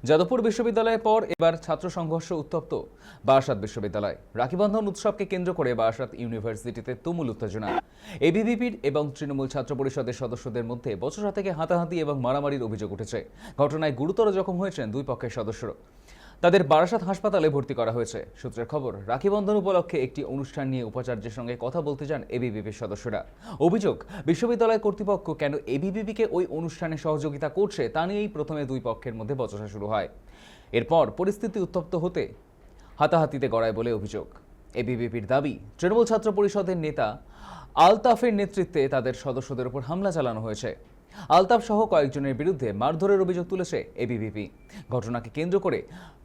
যাদবপুর বিশ্ববিদ্যালয়ের পর এবার ছাত্র সংঘর্ষ উত্তপ্ত বারাসাত বিশ্ববিদ্যালয়। রাখীবন্ধন উৎসবকে কেন্দ্র করে বারাসাত ইউনিভার্সিটিতে তুমুল উত্তেজনা। এবিভিপির এবং তৃণমূল ছাত্র পরিষদের সদস্যদের মধ্যে বচসা থেকে হাতাহাতি এবং মারামারির অভিযোগ উঠেছে। ঘটনায় গুরুতর জখম হয়েছেন দুই পক্ষের সদস্যরা। তাদের বারাসাত হাসপাতালে ভর্তি করা হয়েছে। সূত্রের খবর, রাখীবন্ধন উপলক্ষে একটি অনুষ্ঠান নিয়ে উপাচার্যের সঙ্গে কথা বলতে যান এবিভিপির সদস্যরা। অভিযোগ, বিশ্ববিদ্যালয় কর্তৃপক্ষ কেন এবিভিপিকে ওই অনুষ্ঠানে সহযোগিতা করছে তা নিয়েই প্রথমে দুই পক্ষের মধ্যে বচসা শুরু হয়। এরপর পরিস্থিতি উত্তপ্ত হতে হাতাহাতিতে গড়ায় বলে অভিযোগ। এবিভিপির দাবি, তৃণমূল ছাত্র পরিষদের নেতা আলতাফের নেতৃত্বে তাদের সদস্যদের উপর হামলা চালানো হয়েছে। আলতাফ সহ কয়েকজনের বিরুদ্ধে মারধরের অভিযোগ তুলেছে এবিভিপি। ঘটনাকে কেন্দ্র করে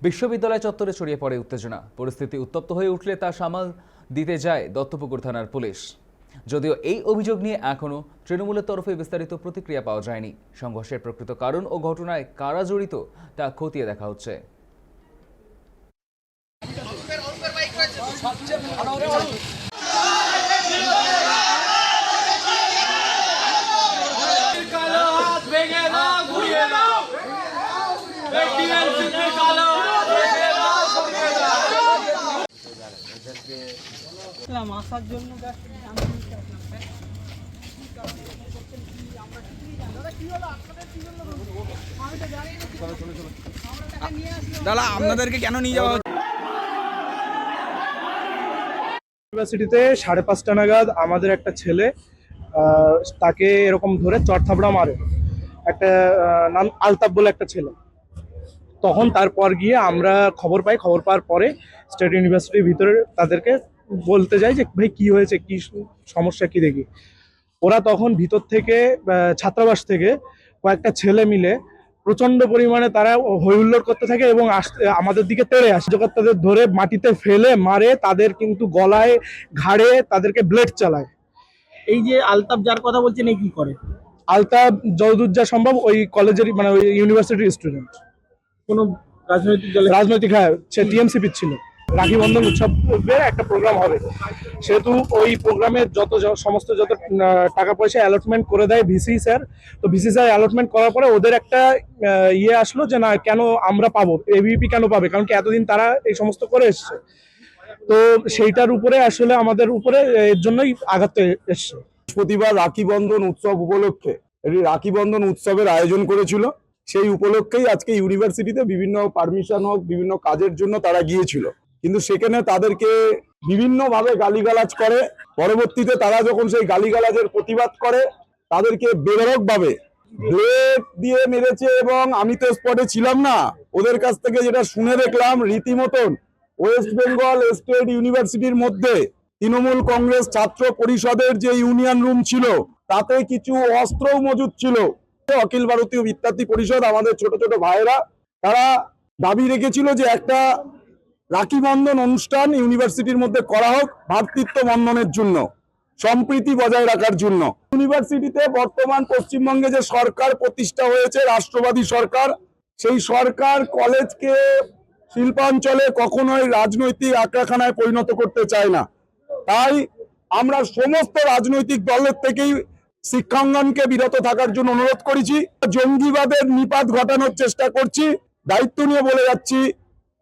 বিশ্ববিদ্যালয় চত্বরে ছড়িয়ে পড়ে উত্তেজনা। পরিস্থিতি উত্তপ্ত হয়ে উঠলে তা সামাল দিতে যায় দত্তপুকুর থানার পুলিশ। যদিও এই অভিযোগ নিয়ে এখনও তৃণমূলের তরফে বিস্তারিত প্রতিক্রিয়া পাওয়া যায়নি। সংঘর্ষের প্রকৃত কারণ ও ঘটনায় কারা জড়িত তা খতিয়ে দেখা হচ্ছে। আসার জন্য দাদা আপনাদেরকে কেন নিয়ে যাওয়া হচ্ছে? ইউনিভার্সিটিতে 5:30 নাগাদ আমাদের একটা ছেলে তাকে এরকম ধরে চড়থাপড়া মারে, একটা নাম আলতাফ বলে একটা ছেলে। তখন তারপর গিয়ে আমরা খবর পাওয়ার পরে স্টেট ইউনিভার্সিটির ভিতরে তাদেরকে বলতে যাই যে ভাই কি হয়েছে, কি সমস্যা, কি দেখি। ওরা তখন ভিতর থেকে ছাত্রাবাস থেকে কয়েকটা ছেলে মিলে প্রচন্ড পরিমাণে তারা হইহুল্লোড় করতে থাকে এবং আমাদের দিকে তেড়ে আসে। তাদের ধরে মাটিতে ফেলে মারে, তাদের কিন্তু গলায় ঘাড়ে তাদেরকে ব্লেড চালায়। এই যে আলতাফ যার কথা বলছেন এই কি করে? আলতাফ যতদূর যা সম্ভব ওই কলেজের মানে ওই ইউনিভার্সিটির স্টুডেন্ট। কোনো রাজনৈতিক দলে? রাজনৈতিক, হ্যাঁ, সে টিএমসিপি ছিল। রাখী বন্ধন উৎসবের একটা প্রোগ্রাম হবে, সেহেতু ওই প্রোগ্রামের সমস্ত টাকা পয়সা অ্যালটমেন্ট করে দেয় ভিসি স্যার। তো ভিসি স্যার অ্যালটমেন্ট করার পরে ওদের একটা আসলো যে না, কেন আমরা পাবো, এবিপি কেন পাবে, কারণ কি এতদিন তারা এই সমস্ত করে এসছে। তো সেইটার উপরে আসলে আমাদের উপরে এর জন্যই আঘাত এসছে। বৃহস্পতিবার রাখী বন্ধন উৎসব উপলক্ষে একটি রাখী বন্ধন উৎসবের আয়োজন করেছিল। সেই উপলক্ষেই আজকে ইউনিভার্সিটিতে বিভিন্ন পারমিশন হোক, বিভিন্ন কাজের জন্য তারা গিয়েছিল, কিন্তু সেখানে তাদেরকে বিভিন্নভাবে গালিগালাজ করে। পরবর্তীতে তারা যখন সেই গালিগালাজের প্রতিবাদ করে, তাদেরকে বেধড়কভাবে ব্লেড দিয়ে মেরেছে। এবং আমি তো স্পটে ছিলাম না, ওদের কাছ থেকে যেটা শুনে দেখলাম, রীতিমতন ওয়েস্ট বেঙ্গল স্টেট ইউনিভার্সিটির মধ্যে তৃণমূল কংগ্রেস ছাত্র পরিষদের যে ইউনিয়ন রুম ছিল তাতে কিছু অস্ত্রও মজুদ ছিল। অখিল ভারতীয় বিদ্যার্থী পরিষদ, আমাদের ছোট ছোট ভাইয়েরা, তারা দাবি রেখেছিল যে একটা রাখী বন্ধন অনুষ্ঠান ইউনিভার্সিটির মধ্যে করা হোক, ভ্রাতৃত্ব বন্ধনের জন্য, সম্প্রীতি বজায় রাখার জন্য। ইউনিভার্সিটিতে বর্তমান পশ্চিমবঙ্গে যে সরকার প্রতিষ্ঠা হয়েছে, রাষ্ট্রবাদী সরকার, সেই সরকার কলেজকে শিল্পাঞ্চলে কখনোই রাজনৈতিক আখড়াখানায় পরিণত করতে চায় না। তাই আমরা সমস্ত রাজনৈতিক দলের থেকেই শিক্ষাঙ্গনকে বিরত থাকার জন্য অনুরোধ করেছি। জঙ্গিবাদের নিপাত ঘটানোর চেষ্টা করছি, দায়িত্ব নিয়ে বলে যাচ্ছি।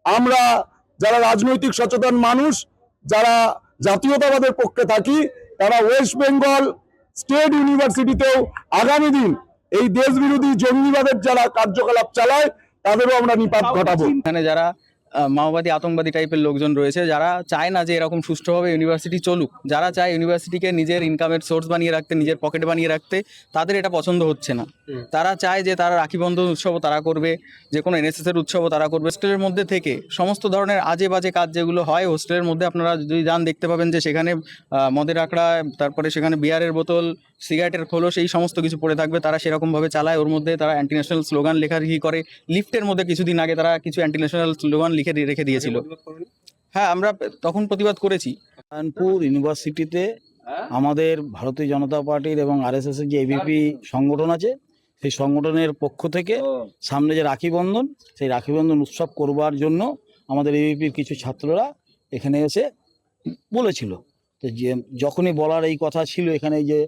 আমরা যারা রাজনৈতিক সচেতন মানুষ, যারা জাতীয়তাবাদের পক্ষে থাকি, তারা ওয়েস্ট বেঙ্গল স্টেট ইউনিভার্সিটিতেও আগামী দিন এই দেশবিরোধী জঙ্গিবাদের যারা কার্যকলাপ চালায় তাদেরও আমরা নিপাত ঘটাবো। এখানে যারা মাওবাদী আতঙ্কবাদী টাইপের লোকজন রয়েছে, যারা চায় না যে এরকম সুষ্ঠুভাবে ইউনিভার্সিটি চলুক, যারা চায় ইউনিভার্সিটিকে নিজের ইনকামের সোর্স বানিয়ে রাখতে, নিজের পকেট বানিয়ে রাখতে, তাদের এটা পছন্দ হচ্ছে না। তারা চায় যে তারা রাখী বন্ধন উৎসবও তারা করবে, যে কোনো এনএসএস এর উৎসবও তারা করবে। হোস্টেলের মধ্যে থেকে সমস্ত ধরনের আজে বাজে কাজ যেগুলো হয় হোস্টেলের মধ্যে, আপনারা যদি যান দেখতে পাবেন যে সেখানে মদের আঁকড়া, তারপরে সেখানে বিয়ারের বোতল, সিগারেটের খোলস, এই সমস্ত কিছু পড়ে থাকবে। তারা সেরকমভাবে চালায়। ওর মধ্যে তারা অ্যান্টি ন্যাশনাল স্লোগান লেখালেখি করে। লিফটের মধ্যে কিছুদিন আগে তারা কিছু অ্যান্টি ন্যাশনাল স্লোগান লিখে রেখে দিয়েছিল। হ্যাঁ, আমরা তখন প্রতিবাদ করেছি। নারায়ণপুর ইউনিভার্সিটিতে আমাদের ভারতীয় জনতা পার্টির এবং আরএসএস এর যে এবিপি সংগঠন আছে, সেই সংগঠনের পক্ষ থেকে সামনে যে রাখী বন্ধন, সেই রাখী বন্ধন উৎসব করবার জন্য আমাদের এবিপির কিছু ছাত্ররা এখানে এসে বলেছিল। তো যে যখনই বলার এই কথা ছিল, এখানে যে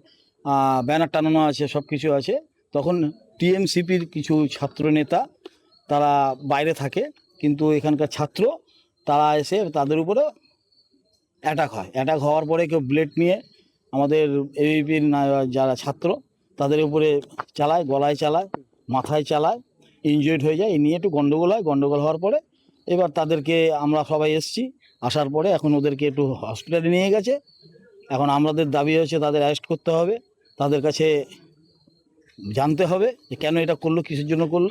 ব্যানার টানানো আছে, সব কিছু আছে, তখন টিএমসিপির কিছু ছাত্র নেতা তারা বাইরে থাকে, কিন্তু এখানকার ছাত্র তারা এসে তাদের উপরে অ্যাটাক হওয়ার পরে কেউ ব্লেড নিয়ে আমাদের এবিপির যারা ছাত্র তাদের উপরে চালায়, গলায় চালায়, মাথায় চালায়, ইনজুর্ড হয়ে যায়। এই নিয়ে একটু গন্ডগোল হওয়ার পরে এবার তাদেরকে আমরা সবাই এসেছি, আসার পরে এখন ওদেরকে একটু হসপিটালে নিয়ে গেছে। এখন আমাদের দাবি হচ্ছে তাদের অ্যারেস্ট করতে হবে, তাদের কাছে জানতে হবে যে কেন এটা করলো, কিসের জন্য করলো।